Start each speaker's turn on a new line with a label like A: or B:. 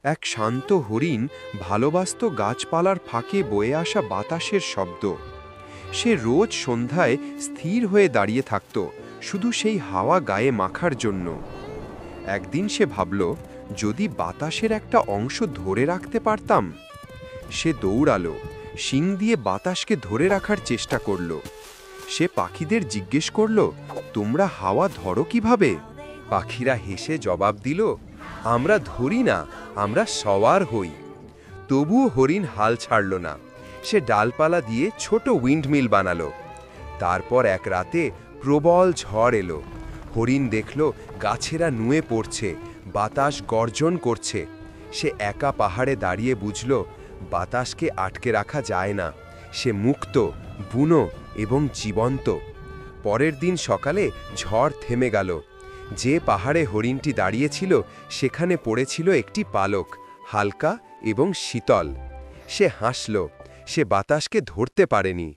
A: এক শান্ত হরিণ ভালোবাসত গাছপালার ফাঁকে বয়ে আসা বাতাসের শব্দ। সে রোজ সন্ধ্যায় স্থির হয়ে দাঁড়িয়ে থাকত, শুধু সেই হাওয়া গায়ে মাখার জন্য। একদিন সে ভাবল, যদি বাতাসের একটা অংশ ধরে রাখতে পারতাম। সে দৌড়ালো, শিং দিয়ে বাতাসকে ধরে রাখার চেষ্টা করল। সে পাখিদের জিজ্ঞেস করল, তোমরা হাওয়া ধরো কিভাবে? পাখিরা হেসে জবাব দিল, আমরা ধরি না, আমরা সওয়ার হই। তবুও হরিণ হাল ছাড়ল না। সে ডালপালা দিয়ে ছোট উইন্ডমিল বানালো। তারপর এক রাতে প্রবল ঝড় এলো। হরিণ দেখল গাছেরা নুয়ে পড়ছে, বাতাস গর্জন করছে। সে একা পাহাড়ে দাঁড়িয়ে বুঝল, বাতাসকে আটকে রাখা যায় না। সে মুক্ত, বুনো এবং জীবন্ত। পরের দিন সকালে ঝড় থেমে গেল। যে পাহাড়ে হরিণটি দাঁড়িয়েছিল সেখানে পড়েছিল একটি পালক, হালকা এবং শীতল। সে হাসল। সে বাতাসকে ধরতে পারেনি,